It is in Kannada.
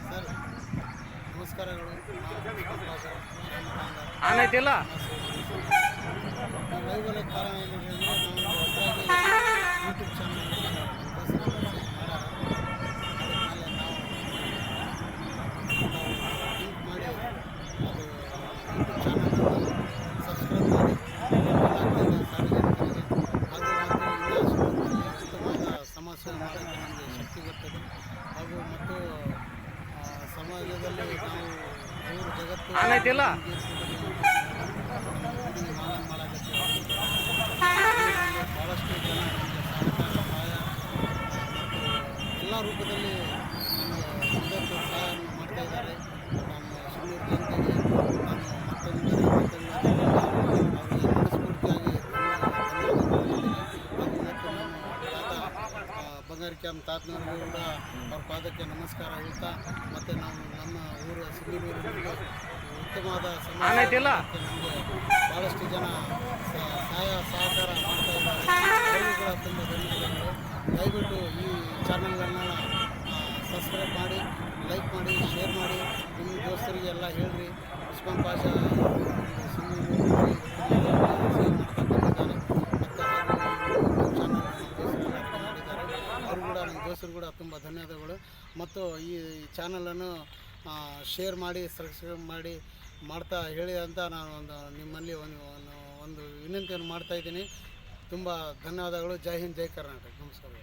ಸರ್ ನಮಸ್ಕಾರಗಳು. ಆನೈತಿಲ್ಲ ಲೈವಲ್ಲಿ ಕಾರಣ ಏನು ಹೇಳಿದ್ರೆ ನಾವು ಯೂಟ್ಯೂಬ್ ಚಾನಲ್ ಲಿಂಕ್ ಮಾಡಿ ಅದು ಯೂಟ್ಯೂಬ್ ಚಾನಲ್ ಸಬ್ಸ್ಕ್ರೈಬ್ ಮಾಡಿ ಸಾರ್ವಜನಿಕರಿಗೆ ಹಾಗೂ ಮತ್ತು ಉತ್ತಮವಾದ ಸಮಸ್ಯೆ ಮಾಡೋಕ್ಕೆ ನಮಗೆ ಶಕ್ತಿ ಬರ್ತದೆ. ಹಾಗೂ ಮತ್ತು ಸಮಾಜದಲ್ಲಿ ನಾವು ಊರು ಜಗತ್ತು ಆನೈತಿಲ್ಲ ಭಾಳಷ್ಟು ಜನ ನಮಗೆ ಸಹಾಯ ಮತ್ತು ಎಲ್ಲ ರೂಪದಲ್ಲಿ ನಮಗೆ ಇದಕ್ಕೆ ಸಹಾಯವನ್ನು ಮಾಡ್ತಾ ಇದ್ದಾರೆ. ನಮ್ಮ ಸುಮ್ಮೂರು ಜನತೆಗೆ ನಾನು ಅವರಿಗೆ ಮನಸ್ಫೂರ್ತಿಯಾಗಿ ಹಾಗೂ ಮತ್ತು ನಮ್ಮ ತಾತ ಬಂಗಾರಿಕ್ಯಾಮ್ ತಾತನವ್ರಿಗೂ ಕೂಡ ಅವ್ರ ಪಾದಕ್ಕೆ ನಮಸ್ಕಾರ ಹೇಳ್ತಾ ಮತ್ತು ನಾವು ನಮ್ಮ ಊರು ಸಿಂಧನೂರಿನಲ್ಲಿ ಉತ್ತಮವಾದ ಸಮಾಜ ನಮಗೆ ಭಾಳಷ್ಟು ಜನ ಸಹಾಯ ಸಹಕಾರ ಮಾಡ್ತಾ ಇದ್ದಾರೆ. ಅವರಿಗೂ ಕೂಡ ತುಂಬ ಧನ್ಯವಾದಗಳು. ದಯವಿಟ್ಟು ಈ ಚಾನಲ್ಗಳನ್ನ ಸಬ್ಸ್ಕ್ರೈಬ್ ಮಾಡಿ, ಲೈಕ್ ಮಾಡಿ, ಶೇರ್ ಮಾಡಿ, ನಿಮ್ಮ ದೋಸ್ತರಿಗೆಲ್ಲ ಹೇಳ್ರಿ. ಉಸ್ಮಾನ್ ಪಾಷಾ ಸಿಂಧನೂರಿನಲ್ಲಿ ಸೇವ್ ಮಾಡ್ತಾ ಬಂದಿದ್ದಾರೆ ಮತ್ತು ಹಾಗೂ ಚಾನಲ್ ದೋಸ್ತರೆಲ್ಲ ಮಾಡಿದ್ದಾರೆ. ಅವರು ಕೂಡ ನಮ್ಮ ದೋಸ್ತರು ಕೂಡ ತುಂಬ ಧನ್ಯವಾದಗಳು. ಮತ್ತು ಈ ಚಾನಲನ್ನು ಶೇರ್ ಮಾಡಿ, ಸಬ್ಸ್ಕ್ರೈಬ್ ಮಾಡಿ ಮಾಡ್ತಾ ಹೇಳಿ ಅಂತ ನಾನು ನಿಮ್ಮಲ್ಲಿ ಒಂದು ವಿನಂತಿಯನ್ನು ಮಾಡ್ತಾಯಿದ್ದೀನಿ. ತುಂಬ ಧನ್ಯವಾದಗಳು. ಜೈ ಹಿಂದ್, ಜೈ ಕರ್ನಾಟಕ. ನಮಸ್ಕಾರ.